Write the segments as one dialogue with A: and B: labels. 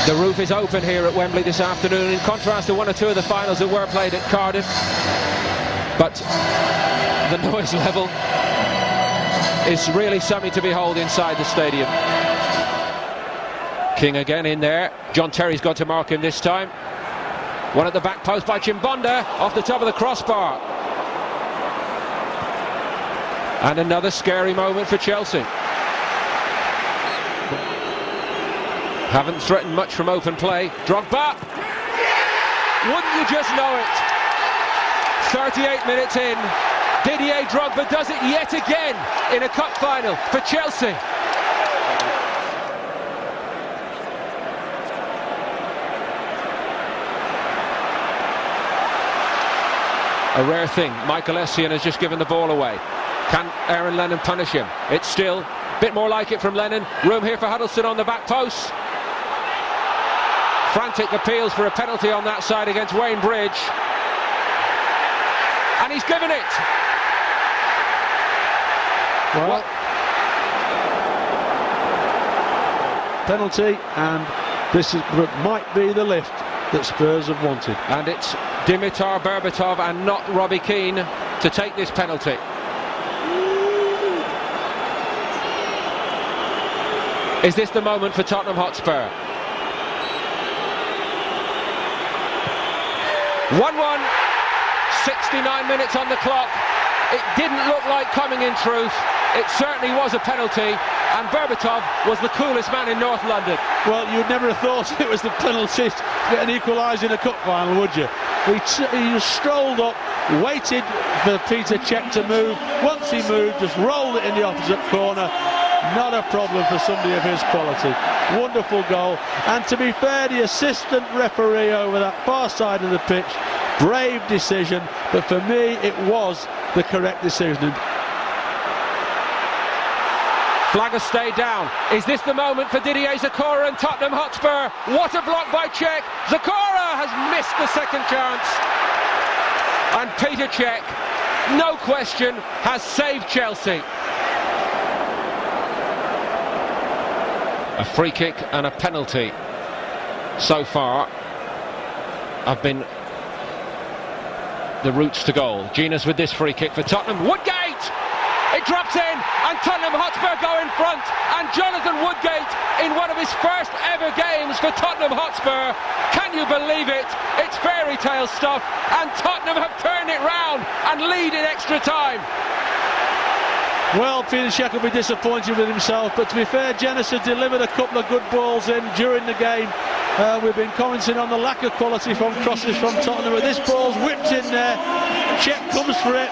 A: The roof is open here at Wembley this afternoon, in contrast to one or two of the finals that were played at Cardiff. But the noise level is really something to behold inside the stadium. King again in there. John Terry's got to mark him this time. One at the back post by Chimbonda, off the top of the crossbar. And another scary moment for Chelsea. Haven't threatened much from open play. Drogba! Wouldn't you just know it? 38 minutes in, Didier Drogba does it yet again in a cup final for Chelsea. A rare thing. Michael Essien has just given the ball away. Can Aaron Lennon punish him? It's still a bit more like it from Lennon. Room here for Huddleston on the back post. Frantic appeals for a penalty on that side against Wayne Bridge. And he's given it.
B: Well, penalty, and this might be the lift that Spurs have wanted.
A: And it's Dimitar Berbatov and not Robbie Keane to take this penalty. Is this the moment for Tottenham Hotspur? 1-1, 69 minutes on the clock. It didn't look like coming in truth. It certainly was a penalty, and Berbatov was the coolest man in North London.
B: Well, you'd never have thought it was the penalty to get an equaliser in a cup final, would you? He just strolled up, waited for Peter Cech to move. Once he moved, just rolled it in the opposite corner. Not a problem for somebody of his quality. Wonderful goal. And to be fair, the assistant referee over that far side of the pitch, brave decision, but for me it was the correct decision.
A: Flag has stayed down. Is this the moment for Didier Zakora and Tottenham Hotspur? What a block by Cech. Zakora has missed the second chance. And Peter Cech, no question, has saved Chelsea. A free kick and a penalty so far have been the routes to goal. Genius with this free kick for Tottenham. Woodgate! It drops in, and Tottenham Hotspur go in front, and Jonathan Woodgate in one of his first ever games for Tottenham Hotspur. Can you believe it? It's fairy tale stuff, and Tottenham have turned it round and lead in extra time.
B: Well, Peter Cech will be disappointed with himself, but to be fair, Genis has delivered a couple of good balls in during the game. We've been commenting on the lack of quality from crosses from Tottenham, but this ball's whipped in there. Cech comes for it.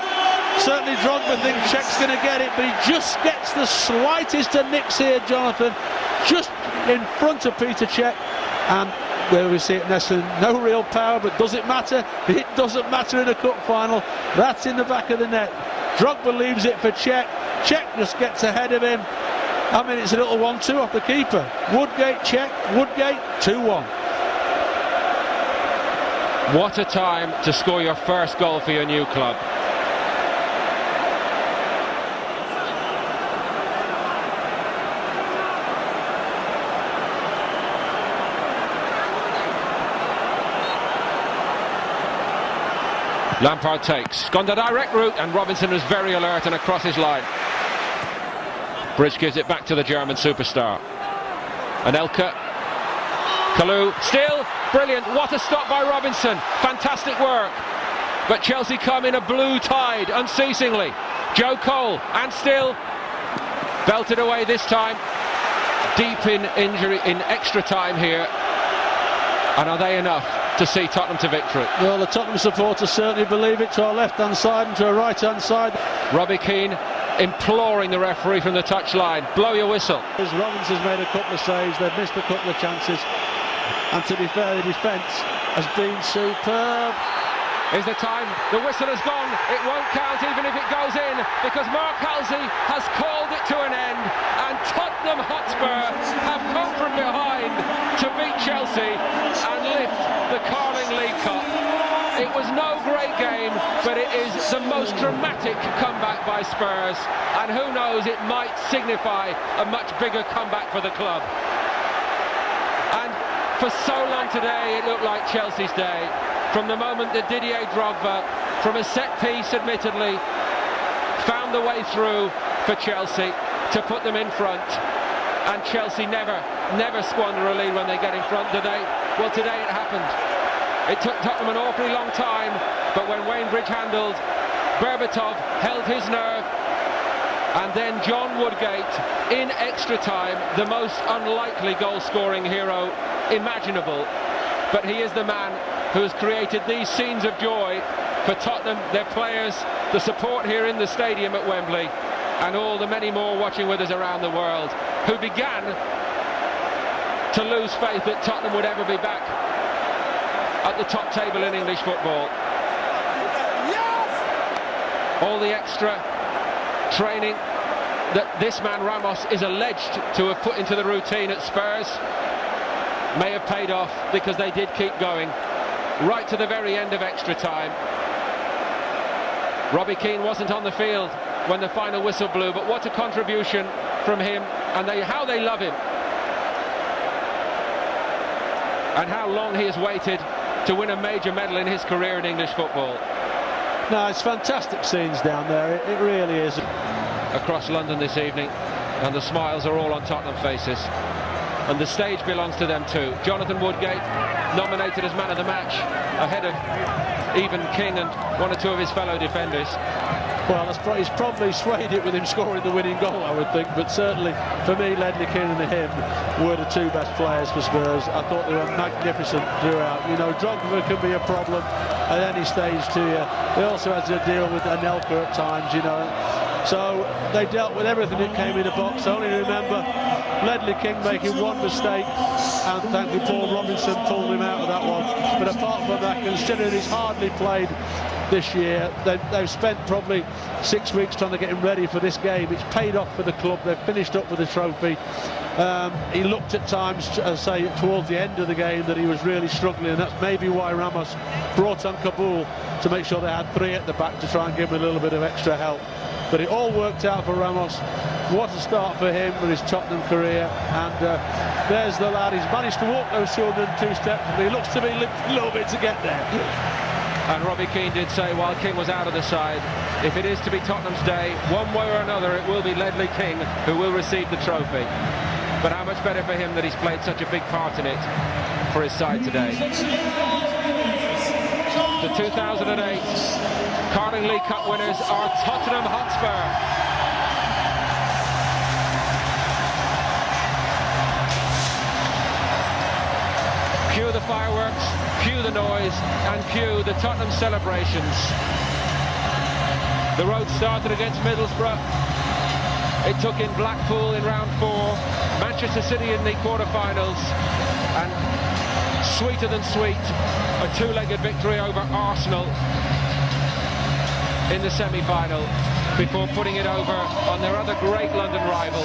B: Certainly Drogba thinks Cech's going to get it, but he just gets the slightest of nicks here, Jonathan, just in front of Peter Cech. And where we see it, Nesson, no real power, but does it matter? It doesn't matter in a cup final. That's in the back of the net. Drogba leaves it for Cech. Cech just gets ahead of him. I mean, it's a little 1-2 off the keeper. Woodgate, Cech, Woodgate, 2-1.
A: What a time to score your first goal for your new club. Lampard takes, gone the direct route, and Robinson was very alert and across his line. Bridge gives it back to the German superstar. Anelka, Kalou, still brilliant. What a stop by Robinson, fantastic work. But Chelsea come in a blue tide unceasingly. Joe Cole, and still belted away this time. Deep in injury, in extra time here. And are they enough to see Tottenham to victory?
B: Well, the Tottenham supporters certainly believe it, to our left-hand side and to our right-hand side.
A: Robbie Keane imploring the referee from the touchline, blow your whistle.
B: Robinson's made a couple of saves, they've missed a couple of chances, and to be fair, the defence has been superb.
A: Is the time? The whistle has gone. It won't count even if it goes in, because Mark Halsey has called it to an end, and Tottenham Hotspur have come from behind to beat Chelsea and lift the Carling League Cup. It was no great game, but it is the most dramatic comeback by Spurs, and who knows, it might signify a much bigger comeback for the club. And For so long today it looked like Chelsea's day. From the moment that Didier Drogba, from a set piece admittedly, found the way through for Chelsea to put them in front. And Chelsea never squander a lead when they get in front today. Well, today it happened. It took Tottenham an awfully long time, but when Wayne Bridge handled, Berbatov held his nerve, and then John Woodgate, in extra time, the most unlikely goal-scoring hero imaginable. But he is the man who has created these scenes of joy for Tottenham, their players, the support here in the stadium at Wembley, and all the many more watching with us around the world, who began to lose faith that Tottenham would ever be back at the top table in English football. All the extra training that this man Ramos is alleged to have put into the routine at Spurs may have paid off, because they did keep going right to the very end of extra time. Robbie Keane wasn't on the field when the final whistle blew, but what a contribution from him, and how they love him, and how long he has waited to win a major medal in his career in English football.
B: No, it's fantastic scenes down there, it really is.
A: Across London this evening, and the smiles are all on Tottenham faces, and the stage belongs to them too. Jonathan Woodgate, nominated as man of the match, ahead of even King and one or two of his fellow defenders.
B: Well, he's probably swayed it with him scoring the winning goal, I would think, but certainly for me, Ledley King and him were the two best players for Spurs. I thought they were magnificent throughout. You know, Drogba can be a problem at any stage to you. They also had to deal with Anelka at times, you know. So they dealt with everything that came in the box. I only remember Ledley King making one mistake, and thankfully Paul Robinson pulled him out of that one. But apart from that, considering he's hardly played this year, they've spent probably 6 weeks trying to get him ready for this game. It's paid off for the club. They've finished up with the trophy. He looked at times, as I say, towards the end of the game, that he was really struggling, and that's maybe why Ramos brought on Kabul to make sure they had 3 at the back to try and give him a little bit of extra help. But it all worked out for Ramos. What a start for him with his Tottenham career. And there's the lad. He's managed to walk those 202 steps, but he looks to be limping a little bit to get there.
A: And Robbie Keane did say, while King was out of the side, if it is to be Tottenham's day, one way or another, it will be Ledley King who will receive the trophy. But how much better for him that he's played such a big part in it for his side today. The 2008 Carling League Cup winners are Tottenham Hotspur. Cue the fireworks, cue the noise, and cue the Tottenham celebrations. The road started against Middlesbrough. It took in Blackpool in round 4, Manchester City in the quarter-finals, and sweeter than sweet, a 2-legged victory over Arsenal in the semi-final, before putting it over on their other great London rival.